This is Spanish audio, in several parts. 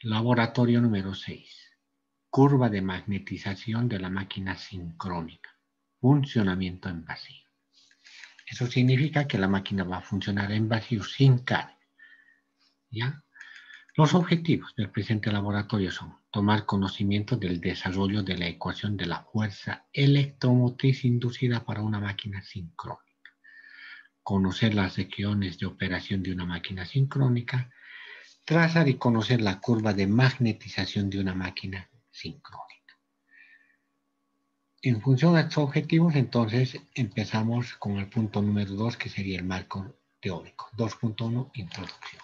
Laboratorio número 6. Curva de magnetización de la máquina sincrónica. Funcionamiento en vacío. Eso significa que la máquina va a funcionar en vacío sin carga. ¿Ya? Los objetivos del presente laboratorio son tomar conocimiento del desarrollo de la ecuación de la fuerza electromotriz inducida para una máquina sincrónica, conocer las regiones de operación de una máquina sincrónica, trazar y conocer la curva de magnetización de una máquina sincrónica. En función de estos objetivos, entonces, empezamos con el punto número 2, que sería el marco teórico. 2.1, introducción.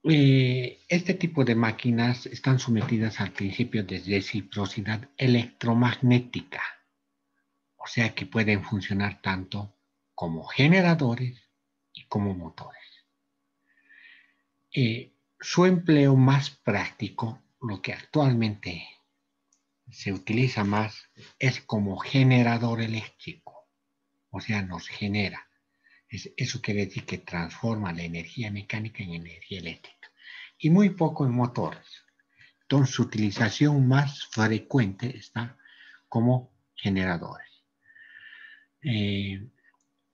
Este tipo de máquinas están sometidas al principio de reciprocidad electromagnética, o sea que pueden funcionar tanto como generadores y como motores. Su empleo más práctico, lo que actualmente se utiliza más, es como generador eléctrico, o sea, nos genera. Eso quiere decir que transforma la energía mecánica en energía eléctrica. Y muy poco en motores. Entonces, su utilización más frecuente está como generadores.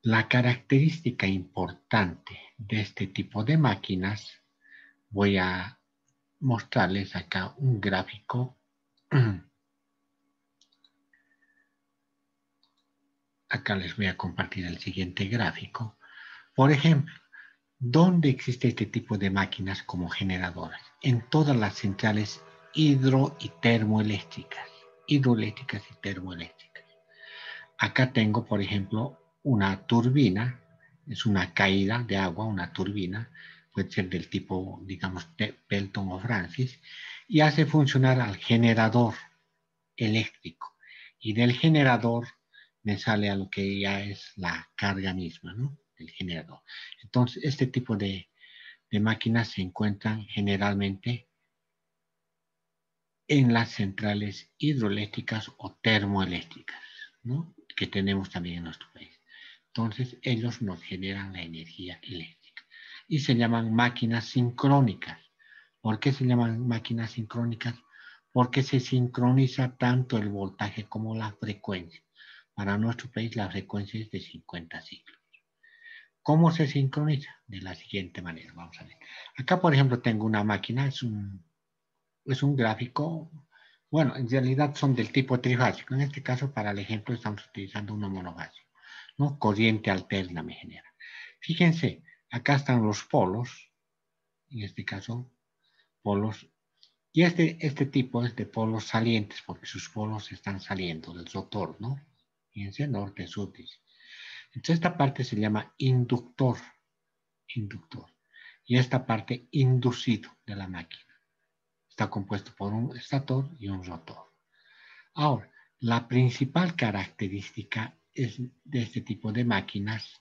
La característica importante de este tipo de máquinas, voy a mostrarles acá un gráfico. Acá les voy a compartir el siguiente gráfico. Por ejemplo, ¿dónde existe este tipo de máquinas como generadoras? En todas las centrales hidro y termoeléctricas. Hidroeléctricas y termoeléctricas. Acá tengo, por ejemplo, una turbina. Es una caída de agua, una turbina. Puede ser del tipo, digamos, Pelton o Francis. Y hace funcionar al generador eléctrico. Y del generador me sale a lo que ya es la carga misma, ¿no? Del generador. Entonces, este tipo de máquinas se encuentran generalmente en las centrales hidroeléctricas o termoeléctricas, ¿no? Que tenemos también en nuestro país. Entonces, ellos nos generan la energía eléctrica. Y se llaman máquinas sincrónicas. ¿Por qué se llaman máquinas sincrónicas? Porque se sincroniza tanto el voltaje como la frecuencia. Para nuestro país la frecuencia es de 50 ciclos. ¿Cómo se sincroniza? De la siguiente manera, vamos a ver. Acá, por ejemplo, tengo una máquina, es un gráfico, bueno, en realidad son del tipo trifásico. En este caso, para el ejemplo, estamos utilizando uno monofásico, ¿no? Corriente alterna me genera. Fíjense, acá están los polos, en este caso, polos. Y este tipo es de polos salientes, porque sus polos están saliendo del rotor, ¿no? Fíjense, norte, sur. Entonces, esta parte se llama inductor. Y esta parte inducido de la máquina. Está compuesto por un estator y un rotor. Ahora, la principal característica de este tipo de máquinas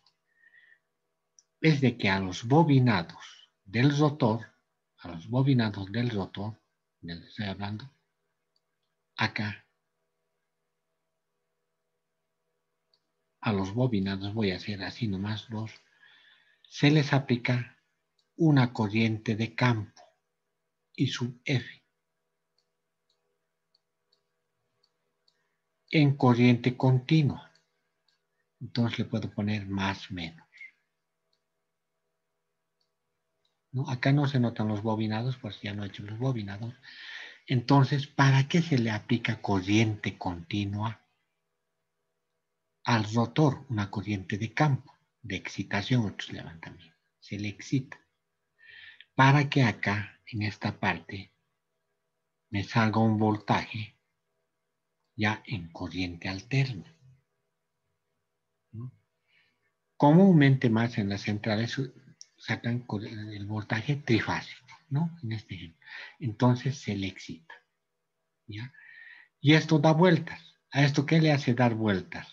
es de que a los bobinados del rotor, del estoy hablando, acá, a los bobinados, voy a hacer así nomás dos, se les aplica una corriente de campo y sub F en corriente continua. Entonces le puedo poner más menos. ¿No? Acá no se notan los bobinados, pues ya no he hecho los bobinados. Entonces, ¿para qué se le aplica corriente continua al rotor? Una corriente de campo, de excitación, otros le llaman también. Se le excita. Para que acá, en esta parte, me salga un voltaje ya en corriente alterna, ¿no? Comúnmente más en las centrales sacan el voltaje trifásico, ¿no? En este ejemplo. Entonces se le excita, ¿ya? Y esto da vueltas. ¿A esto qué le hace dar vueltas?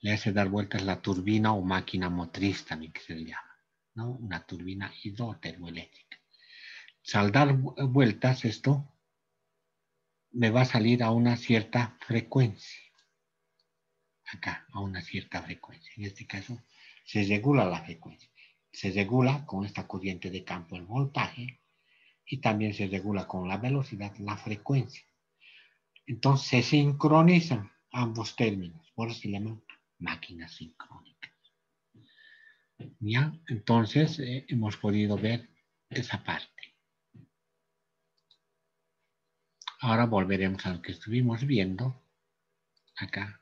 Le hace dar vueltas la turbina o máquina motriz también que se le llama, ¿no? Una turbina hidrotermoeléctrica. Al dar vueltas esto, me va a salir a una cierta frecuencia. Acá, a una cierta frecuencia. En este caso, se regula la frecuencia. se regula con esta corriente de campo el voltaje y también se regula con la velocidad la frecuencia. Entonces se sincronizan ambos términos, por eso se llaman máquinas sincrónicas. ¿Ya? Entonces hemos podido ver esa parte. Ahora volveremos a lo que estuvimos viendo acá.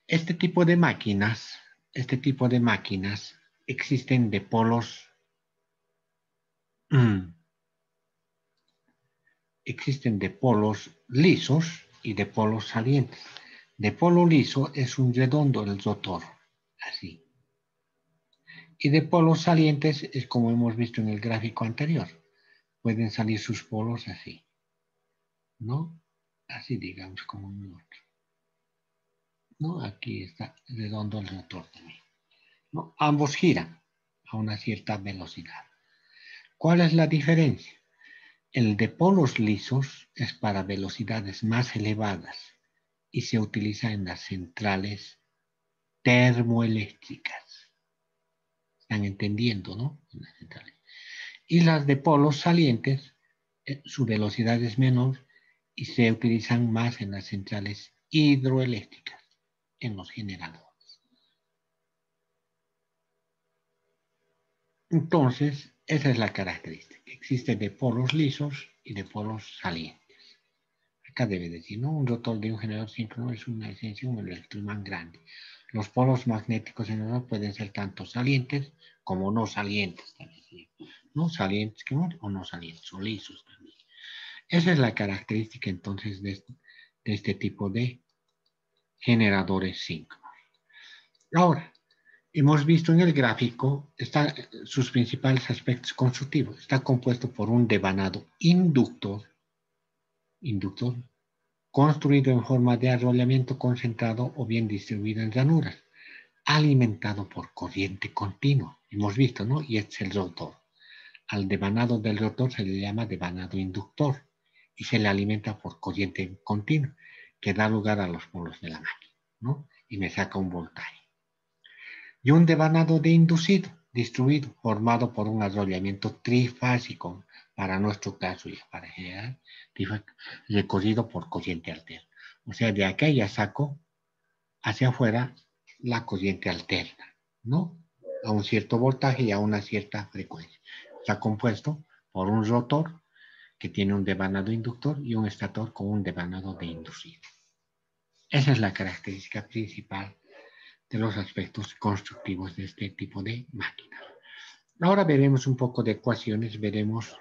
Este tipo de máquinas existen de polos, existen de polos lisos y de polos salientes. De polo liso es un redondo el rotor, así. Y de polos salientes es como hemos visto en el gráfico anterior. Pueden salir sus polos así, ¿no? Así digamos como un otro. ¿No? Aquí está redondo el rotor también. ¿No? Ambos giran a una cierta velocidad. ¿Cuál es la diferencia? El de polos lisos es para velocidades más elevadas y se utiliza en las centrales termoeléctricas. ¿Están entendiendo, no? En las centrales. Y las de polos salientes, su velocidad es menor y se utilizan más en las centrales hidroeléctricas, en los generadores. Entonces, esa es la característica. Existe de polos lisos y de polos salientes. Acá debe decir, ¿no? Un rotor de un generador síncrono es una esencia, un electroimán grande. Los polos magnéticos en el rotor pueden ser tanto salientes como no salientes también. No salientes o no salientes, o lisos también. Esa es la característica entonces de este tipo de generadores síncronos. Ahora, hemos visto en el gráfico sus principales aspectos constructivos. Está compuesto por un devanado inductor construido en forma de arrollamiento concentrado o bien distribuido en ranuras, alimentado por corriente continua. Hemos visto, ¿no? Y este es el rotor. Al devanado del rotor se le llama devanado inductor y se le alimenta por corriente continua, que da lugar a los polos de la máquina, ¿no? Y me saca un voltaje. Y un devanado de inducido, distribuido, formado por un arrollamiento trifásico, para nuestro caso y para general, recorrido por corriente alterna. O sea, de acá ya saco hacia afuera la corriente alterna, ¿no? A un cierto voltaje y a una cierta frecuencia. Está compuesto por un rotor que tiene un devanado inductor y un estator con un devanado de inducido. Esa es la característica principal de los aspectos constructivos de este tipo de máquina. Ahora veremos un poco de ecuaciones, veremos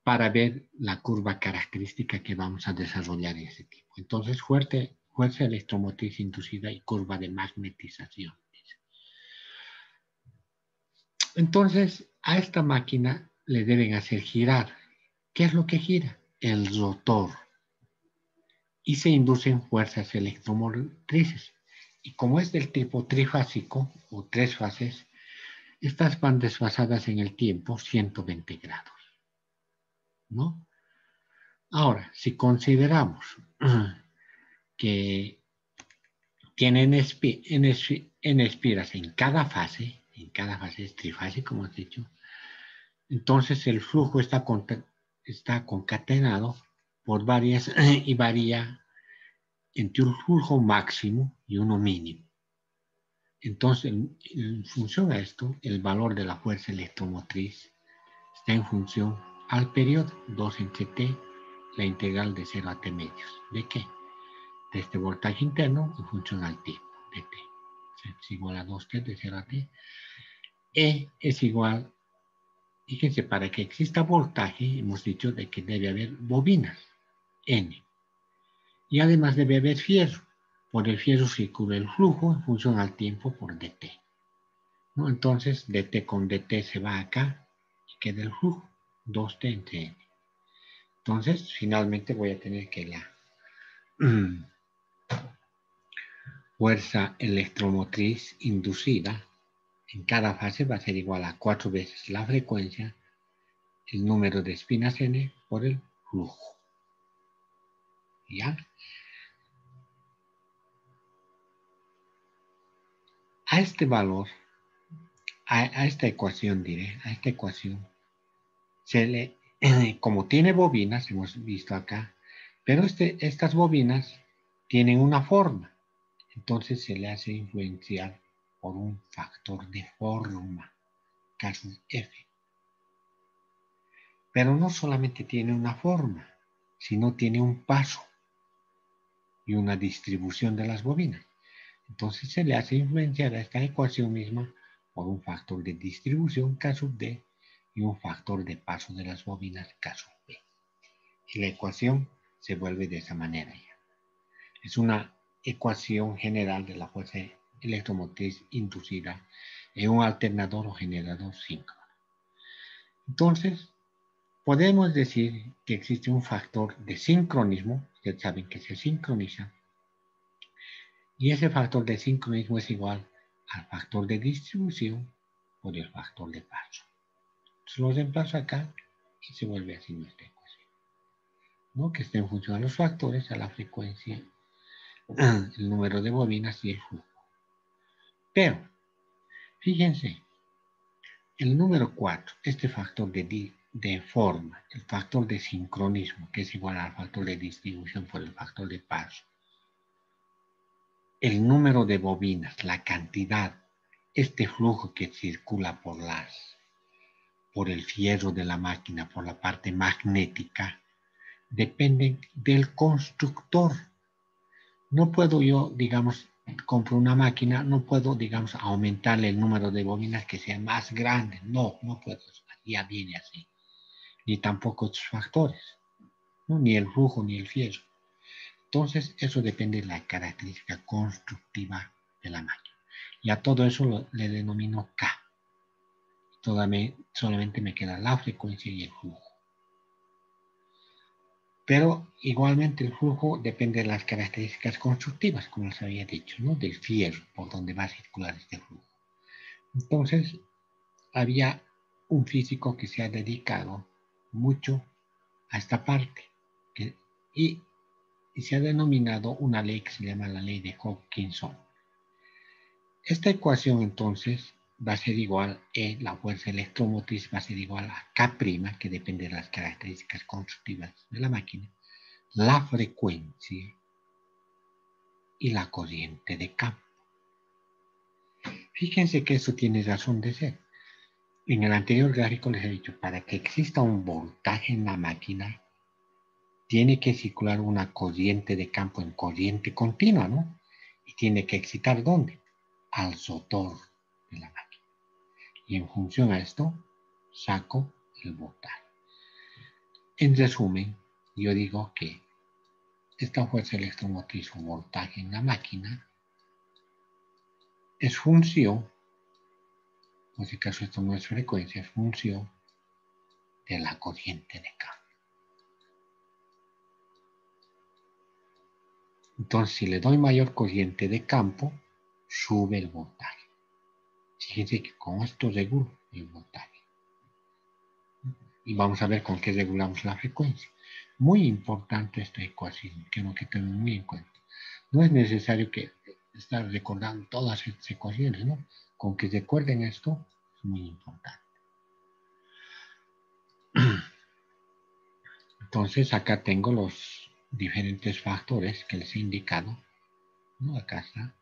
para ver la curva característica que vamos a desarrollar en este tipo. Entonces, fuerza electromotriz inducida y curva de magnetización. Entonces, a esta máquina le deben hacer girar. ¿Qué es lo que gira? El rotor. Y se inducen fuerzas electromotrices. Y como es del tipo trifásico o tres fases, estas van desfasadas en el tiempo 120 grados, ¿no? Ahora, si consideramos que tienen espiras en cada fase es trifásico, como he dicho, entonces el flujo está concatenado por varias y varía entre un flujo máximo y uno mínimo. Entonces, en función a esto, el valor de la fuerza electromotriz está en función al periodo 2 entre t, la integral de 0 a t medios. ¿De qué? De este voltaje interno en función al tiempo de t. Es igual a 2t de 0 a t. E es igual, fíjense, para que exista voltaje, hemos dicho de que debe haber bobinas, N. Y además debe haber fierro. Por el fierro circula el flujo en función al tiempo por dt. ¿No? Entonces, dt con dt se va acá y queda el flujo, 2t entre n. Entonces, finalmente voy a tener que la fuerza electromotriz inducida en cada fase va a ser igual a 4 veces la frecuencia, el número de espinas n por el flujo. ¿Ya? A este valor, a esta ecuación, a esta ecuación, como tiene bobinas, hemos visto acá, pero estas bobinas tienen una forma, entonces se le hace influenciar por un factor de forma, caso F. Pero no solamente tiene una forma, sino tiene un paso y una distribución de las bobinas. Entonces se le hace influenciar a esta ecuación misma por un factor de distribución, K sub D, y un factor de paso de las bobinas, K sub B. Y la ecuación se vuelve de esa manera ya. Es una ecuación general de la fuerza electromotriz inducida en un alternador o generador síncrono. Entonces, podemos decir que existe un factor de sincronismo, ustedes saben que se sincroniza, y ese factor de sincronismo es igual al factor de distribución por el factor de paso. Entonces lo reemplazo acá y se vuelve así nuestra ecuación, ¿no? Que está en función de los factores, a la frecuencia, el número de bobinas y el flujo. Pero, fíjense, el número 4, este factor de forma, el factor de sincronismo, que es igual al factor de distribución por el factor de paso, el número de bobinas, la cantidad, este flujo que circula por el fierro de la máquina, por la parte magnética, dependen del constructor. No puedo yo, digamos, compro una máquina, no puedo, digamos, aumentarle el número de bobinas que sea más grande. No, no puedo. Ya viene así. Ni tampoco otros factores, ¿no? Ni el flujo ni el fierro. Entonces, eso depende de la característica constructiva de la máquina. Y a todo eso le denomino K. Solamente me queda la frecuencia y el flujo. Pero igualmente el flujo depende de las características constructivas, como les había dicho, ¿no? Del fierro por donde va a circular este flujo. Entonces, había un físico que se ha dedicado mucho a esta parte y se ha denominado una ley que se llama la ley de Hopkinson. Esta ecuación entonces va a ser igual a la fuerza electromotriz, va a ser igual a K', que depende de las características constructivas de la máquina, la frecuencia y la corriente de campo. Fíjense que eso tiene razón de ser. En el anterior gráfico les he dicho, para que exista un voltaje en la máquina, tiene que circular una corriente de campo en corriente continua, ¿no? Y tiene que excitar, ¿dónde? Al rotor de la máquina. Y en función a esto, saco el voltaje. En resumen, yo digo que esta fuerza electromotriz o voltaje en la máquina es función, en este caso esto no es frecuencia, es función de la corriente de campo. Entonces, si le doy mayor corriente de campo, sube el voltaje. Fíjense que con esto regulo el voltaje. Y vamos a ver con qué regulamos la frecuencia. Muy importante esta ecuación, quiero que tengan muy en cuenta. No es necesario que estar recordando todas estas ecuaciones, ¿no? Con que recuerden esto es muy importante. Entonces acá tengo los diferentes factores que les he indicado, ¿no? Acá está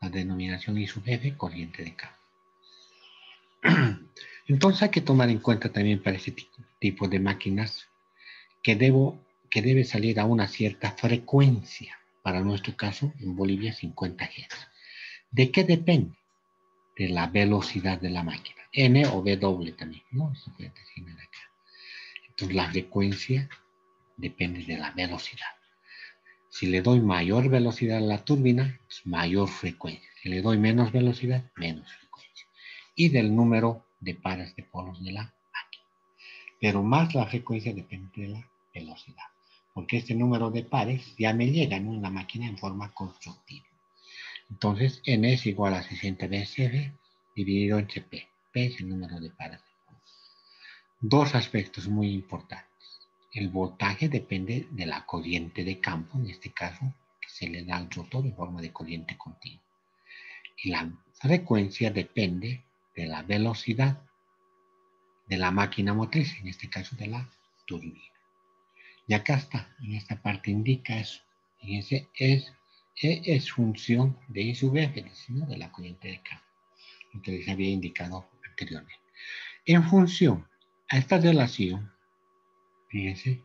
la denominación I sub F, corriente de campo. Entonces hay que tomar en cuenta también para este tipo de máquinas que debe salir a una cierta frecuencia. Para nuestro caso, en Bolivia, 50 Hz. ¿De qué depende? De la velocidad de la máquina. N o W también, ¿no? Eso puede decirme acá. Entonces la frecuencia depende de la velocidad. Si le doy mayor velocidad a la turbina, pues mayor frecuencia. Si le doy menos velocidad, menos frecuencia. Y del número de pares de polos de la máquina. Pero más la frecuencia depende de la velocidad. Porque este número de pares ya me llega en una máquina en forma constructiva. Entonces, N es igual a 60 BSF dividido entre P. P es el número de pares. Dos aspectos muy importantes. El voltaje depende de la corriente de campo, en este caso, que se le da al rotor en forma de corriente continua. Y la frecuencia depende de la velocidad de la máquina motriz, en este caso de la turbina. Y acá está, en esta parte indica eso. Fíjense, es función de I sub F, ¿no? De la corriente de campo, lo que les había indicado anteriormente. En función a esta relación, fíjense,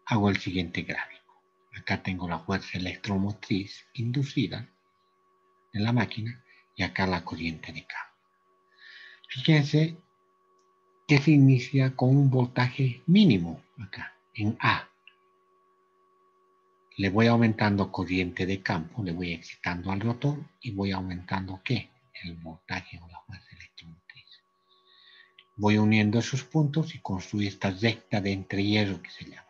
hago el siguiente gráfico. Acá tengo la fuerza electromotriz inducida en la máquina y acá la corriente de campo. Fíjense que se inicia con un voltaje mínimo acá, en A. Le voy aumentando corriente de campo, le voy excitando al rotor y voy aumentando ¿qué? El voltaje o la fuerza electromotriz. Voy uniendo esos puntos y construyo esta recta de entrehierro que se llama.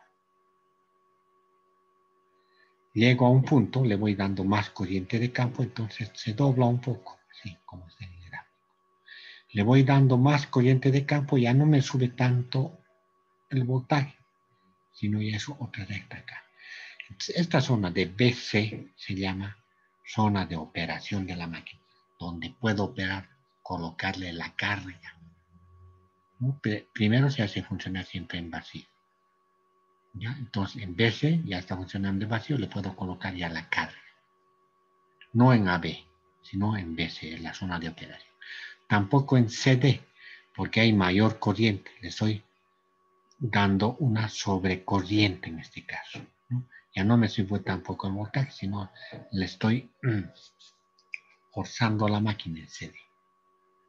Llego a un punto, le voy dando más corriente de campo, entonces se dobla un poco, así como está en el gráfico. Le voy dando más corriente de campo, ya no me sube tanto el voltaje, sino ya es otra recta acá. Esta zona de BC se llama zona de operación de la máquina, donde puedo operar, colocarle la carga, ¿no? Primero se hace funcionar siempre en vacío. ¿Ya? Entonces en BC ya está funcionando en vacío, le puedo colocar ya la carga. No en AB, sino en BC, en la zona de operación. Tampoco en CD, porque hay mayor corriente. Le estoy dando una sobrecorriente en este caso, ¿no? Ya no me sube tampoco el voltaje, sino le estoy forzando a la máquina en CD,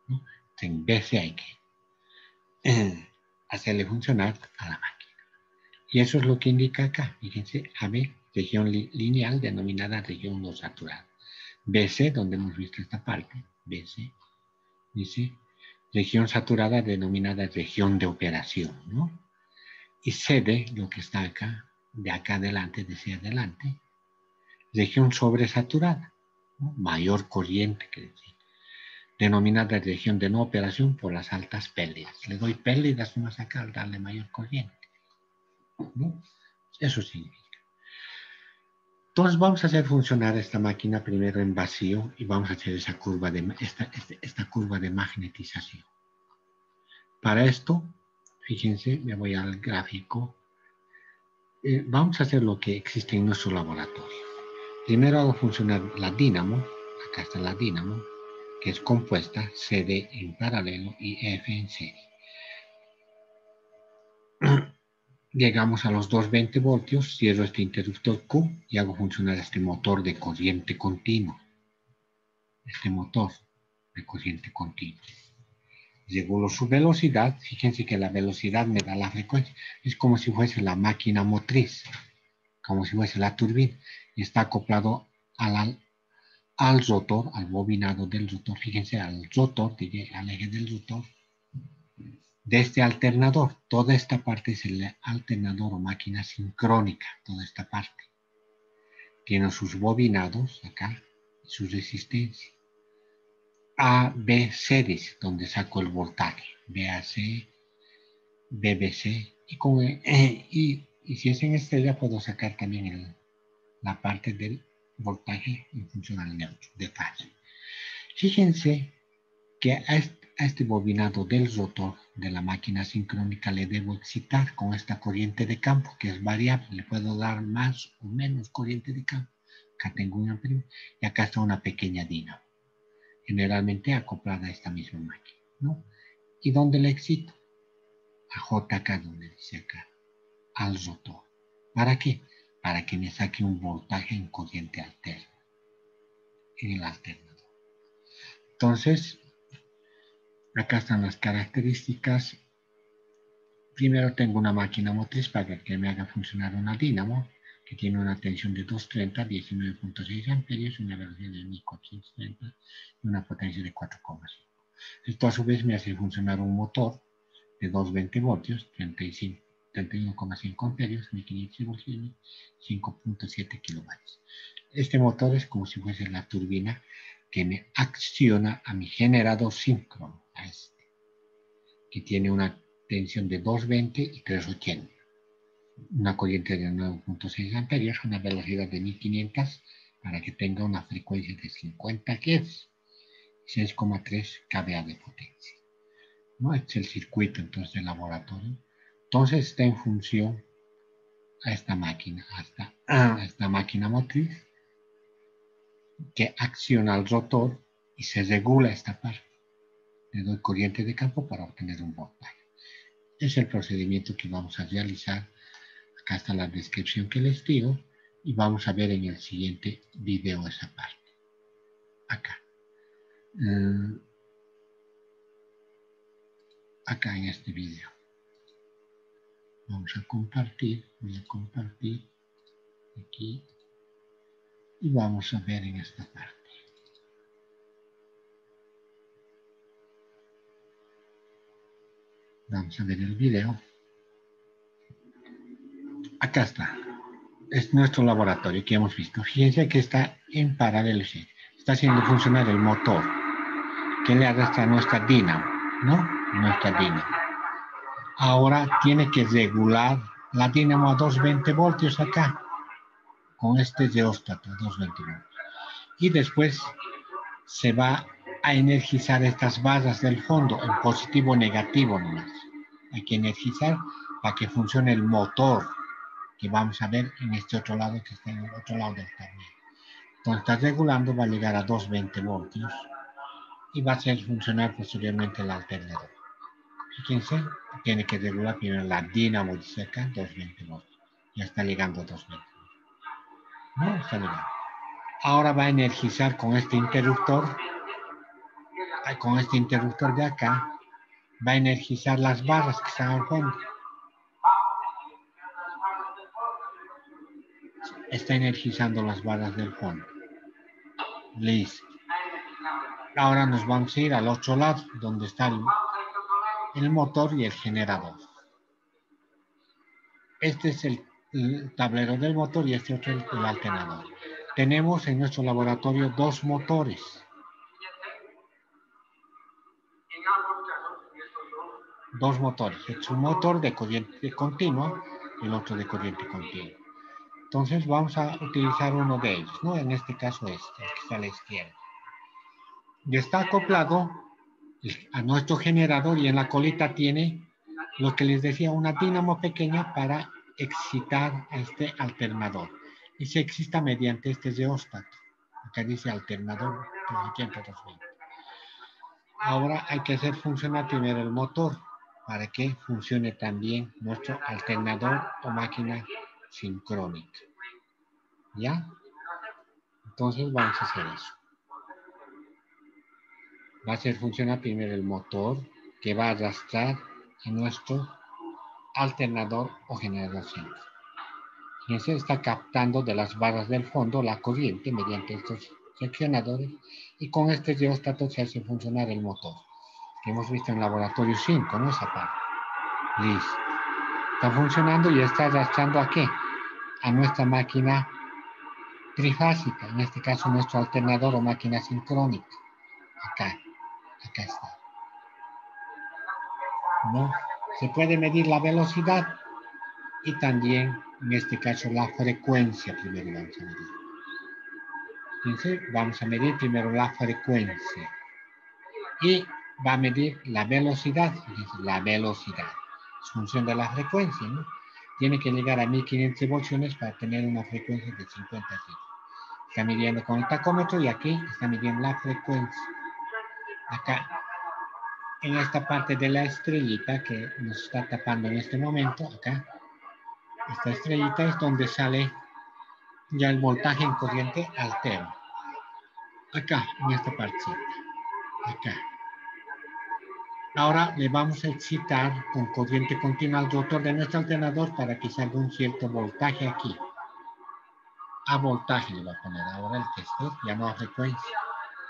¿no? En vez de hay que hacerle funcionar a la máquina. Y eso es lo que indica acá. Fíjense, AB, región lineal denominada región no saturada. BC, donde hemos visto esta parte, BC, dice región saturada denominada región de operación, ¿no? Y CD, lo que está acá, de acá adelante, decía adelante, región sobresaturada, ¿no? Mayor corriente, que decir, denominada región de no operación por las altas pérdidas. Le doy pérdidas más acá al darle mayor corriente, ¿no? Eso significa. Entonces vamos a hacer funcionar esta máquina primero en vacío y vamos a hacer esa curva esta curva de magnetización. Para esto, fíjense, me voy al gráfico. Vamos a hacer lo que existe en nuestro laboratorio. Primero hago funcionar la dínamo. Acá está la dínamo, que es compuesta CD en paralelo y F en serie. Llegamos a los 220 voltios, cierro este interruptor Q y hago funcionar este motor de corriente continua. Este motor de corriente continua. Regulo su velocidad, fíjense que la velocidad me da la frecuencia. Es como si fuese la máquina motriz, como si fuese la turbina, y está acoplado al rotor, al bobinado del rotor, fíjense, al rotor, al eje del rotor, de este alternador. Toda esta parte es el alternador o máquina sincrónica, toda esta parte. Tiene sus bobinados acá, su resistencia. A, B, series, donde saco el voltaje, BAC, BBC, y si es en estrella puedo sacar también la parte del voltaje en función al neutro, de fase. Fíjense que a este bobinado del rotor de la máquina sincrónica le debo excitar con esta corriente de campo, que es variable, le puedo dar más o menos corriente de campo. Acá tengo una prima y acá está una pequeña dínamo, generalmente acoplada a esta misma máquina, ¿no? ¿Y dónde le excito? A JK, donde dice acá, al rotor. ¿Para qué? Para que me saque un voltaje en corriente alterna, en el alternador. Entonces, acá están las características. Primero tengo una máquina motriz para que me haga funcionar una dínamo, que tiene una tensión de 230, 19.6 amperios, una velocidad de 1430 y una potencia de 4,5. Esto a su vez me hace funcionar un motor de 220 voltios, 31,5 amperios, 1500 voltios, 5.7 kilovatios. Este motor es como si fuese la turbina que me acciona a mi generador síncrono, a este, que tiene una tensión de 220 y 380. Una corriente de 9.6 amperios, una velocidad de 1500 para que tenga una frecuencia de 50 Hz 6,3 kVA de potencia. ¿No? Este es el circuito entonces del laboratorio. Entonces está en función a esta máquina, a esta máquina motriz que acciona al rotor y se regula esta parte. Le doy corriente de campo para obtener un voltaje. Es el procedimiento que vamos a realizar. Acá está la descripción que les digo y vamos a ver en el siguiente video esa parte. Acá. Acá en este video. Vamos a compartir. Voy a compartir aquí. Y vamos a ver en esta parte. Vamos a ver el video. Acá está. Es nuestro laboratorio que hemos visto. Fíjense que está en paralelo. Está haciendo funcionar el motor que le arrastra a nuestra dínamo, ¿no? Nuestra dínamo. Ahora tiene que regular la dínamo a 220 voltios acá. Con este reóstato, 220 voltios. Y después se va a energizar estas barras del fondo en positivo o negativo nomás. Hay que energizar para que funcione el motor que vamos a ver en este otro lado que está en el otro lado del tablero. Entonces está regulando, va a llegar a 220 voltios y va a hacer funcionar posteriormente el alternador. Fíjense, tiene que regular primero la dínamo de cerca, 220 voltios. Ya está llegando a 220 voltios. No, está llegando. Ahora va a energizar con este interruptor de acá, va a energizar las barras que están al fondo. Está energizando las barras del fondo. Listo. Ahora nos vamos a ir al otro lado, donde está el motor y el generador. Este es el tablero del motor y este otro el alternador. Tenemos en nuestro laboratorio dos motores. Dos motores. Es un motor de corriente continua y el otro de corriente continua. Entonces vamos a utilizar uno de ellos, ¿no? En este caso este, el que está a la izquierda. Y está acoplado a nuestro generador y en la colita tiene lo que les decía, una dínamo pequeña para excitar a este alternador. Y se excita mediante este reóstato. Acá dice alternador 220. Ahora hay que hacer funcionar primero el motor para que funcione también nuestro alternador o máquina sincrónica. ¿Ya? Entonces vamos a hacer eso. Va a hacer funcionar primero el motor que va a arrastrar a nuestro alternador o generador sincrónico. Fíjense, está captando de las barras del fondo la corriente mediante estos seccionadores y con este reóstato se hace funcionar el motor que hemos visto en laboratorio 5, ¿no? Esa parte. Listo. Está funcionando y está arrastrando ¿a qué? A nuestra máquina trifásica, en este caso nuestro alternador o máquina sincrónica. Acá está. ¿No? Se puede medir la velocidad y también, en este caso, la frecuencia primero vamos a medir. Entonces, vamos a medir primero la frecuencia y va a medir la velocidad. Fíjense, la velocidad es función de la frecuencia, ¿no? Tiene que llegar a 1500 revoluciones para tener una frecuencia de 50 ciclos. Está midiendo con el tacómetro y aquí está midiendo la frecuencia. Acá, en esta parte de la estrellita que nos está tapando en este momento, acá, esta estrellita es donde sale ya el voltaje en corriente alterna. Acá, en esta partecita. Acá. Ahora le vamos a excitar con corriente continua al rotor de nuestro alternador para que salga un cierto voltaje aquí. A voltaje le va a poner ahora el tester, ya no a frecuencia.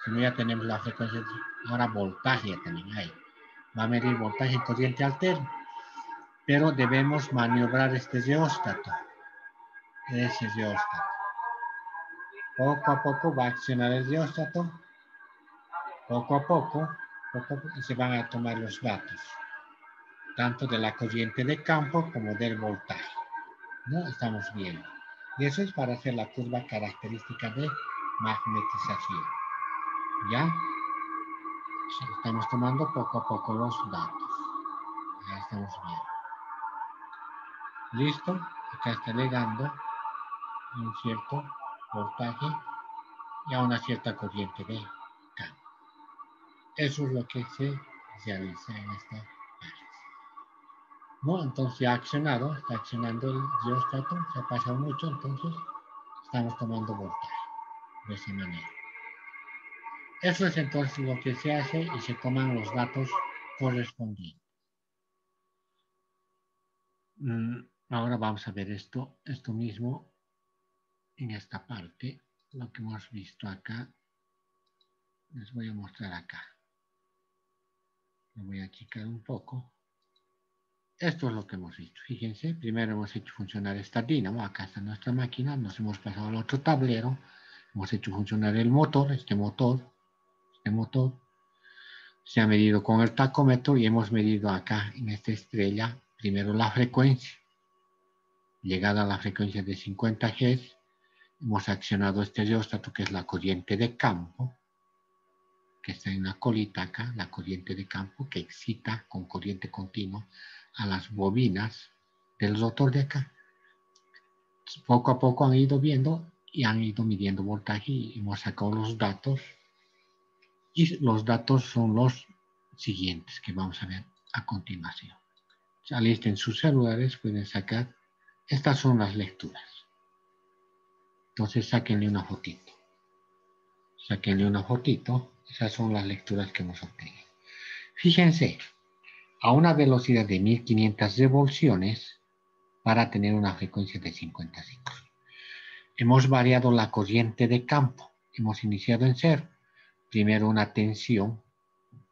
Si no ya tenemos la frecuencia, ahora voltaje ya también hay. Va a medir voltaje en corriente alterna. Pero debemos maniobrar este reóstato. Ese reóstato. Poco a poco va a accionar el reóstato. Poco a poco, y se van a tomar los datos, tanto de la corriente de campo como del voltaje. ¿No? Estamos viendo. Y eso es para hacer la curva característica de magnetización. ¿Ya? Estamos tomando poco a poco los datos. Ya estamos viendo. Listo. Acá está llegando un cierto voltaje y a una cierta corriente de campo. Eso es lo que se realiza en esta parte. ¿No? Entonces ya ha accionado, está accionando el rheostat, se ha pasado mucho, entonces estamos tomando voltaje de esa manera. Eso es entonces lo que se hace y se toman los datos correspondientes. Ahora vamos a ver esto mismo en esta parte, lo que hemos visto acá. Les voy a mostrar acá. Lo voy a achicar un poco. Esto es lo que hemos hecho. Fíjense, primero hemos hecho funcionar esta dínamo. Acá está nuestra máquina. Nos hemos pasado al otro tablero. Hemos hecho funcionar el motor, este motor. Se ha medido con el tacómetro y hemos medido acá en esta estrella primero la frecuencia. Llegada a la frecuencia de 50 Hz, hemos accionado este rheostat, que es la corriente de campo, que está en la colita acá, la corriente de campo que excita con corriente continua a las bobinas del rotor de acá. Poco a poco han ido viendo y han ido midiendo voltaje y hemos sacado los datos. Y los datos son los siguientes que vamos a ver a continuación. Ya alisten sus celulares, pueden sacar. Estas son las lecturas. Entonces sáquenle una fotito. Esas son las lecturas que hemos obtenido. Fíjense, a una velocidad de 1500 revoluciones para tener una frecuencia de 50 ciclos. Hemos variado la corriente de campo. Hemos iniciado en 0. Primero una tensión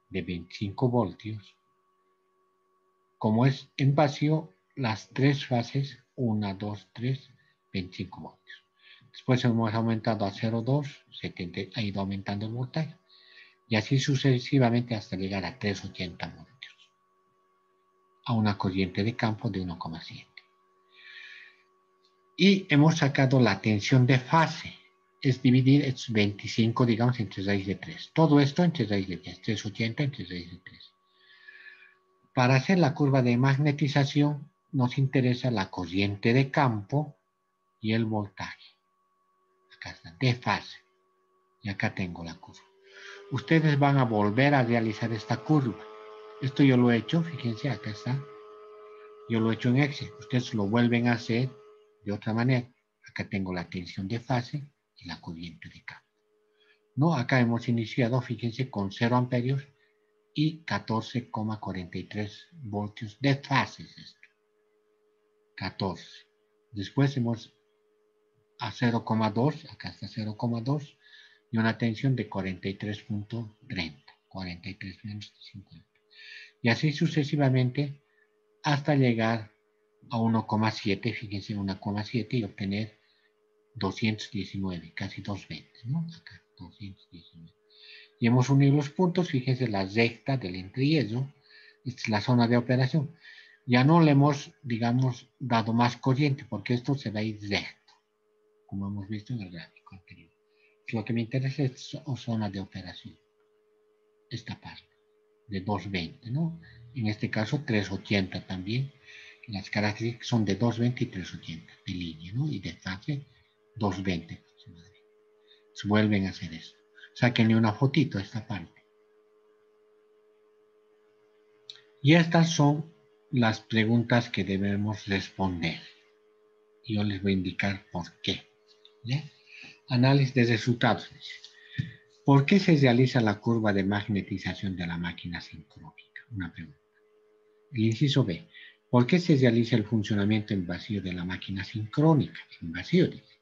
de 25 voltios. Como es en vacío, las tres fases, 1, 2, 3, 25 voltios. Después hemos aumentado a 0,2, ha ido aumentando el voltaje. Y así sucesivamente hasta llegar a 380 voltios. A una corriente de campo de 1,7. Y hemos sacado la tensión de fase. Es dividir estos 25, digamos, entre raíz de 3. Todo esto entre raíz de 3. 380 entre raíz de 3. Para hacer la curva de magnetización nos interesa la corriente de campo y el voltaje. Acá está, de fase. Y acá tengo la curva. Ustedes van a volver a realizar esta curva. Esto yo lo he hecho, fíjense, acá está. Yo lo he hecho en Excel. Ustedes lo vuelven a hacer de otra manera. Acá tengo la tensión de fase y la corriente de campo. ¿No? Acá hemos iniciado, fíjense, con 0 amperios y 14,43 voltios de fase es esto. 14. Después hemos a 0,2, acá está 0,2 y una tensión de 43,30, 43 menos 50. Y así sucesivamente hasta llegar a 1,7, fíjense, 1,7 y obtener 219, casi 220, ¿no? Acá, 219. Y hemos unido los puntos, fíjense, la recta del entrehierro, esta es la zona de operación. Ya no le hemos, digamos, dado más corriente, porque esto se va a ir recto, como hemos visto en el gráfico anterior. Lo que me interesa es zona de operación, esta parte, de 220, ¿no? En este caso, 380 también. Las características son de 220 y 380 de línea, ¿no? Y de fase 220. Se vuelven a hacer eso. Sáquenle una fotito a esta parte. Y estas son las preguntas que debemos responder. Yo les voy a indicar por qué. ¿Ya? Análisis de resultados. ¿Por qué se realiza la curva de magnetización de la máquina sincrónica? Una pregunta. El inciso B. ¿Por qué se realiza el funcionamiento en vacío de la máquina sincrónica? En vacío, dice.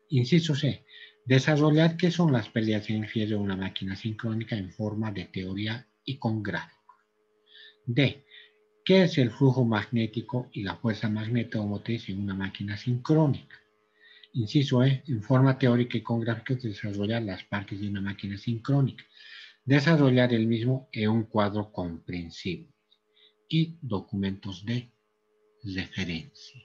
Inciso C. Desarrollar qué son las peleas en fierro de una máquina sincrónica en forma de teoría y con gráficos. D. ¿Qué es el flujo magnético y la fuerza magnético-motriz en una máquina sincrónica? Inciso E. En forma teórica y con gráficos desarrollar las partes de una máquina sincrónica. Desarrollar el mismo en un cuadro comprensible. Y documentos de referencia.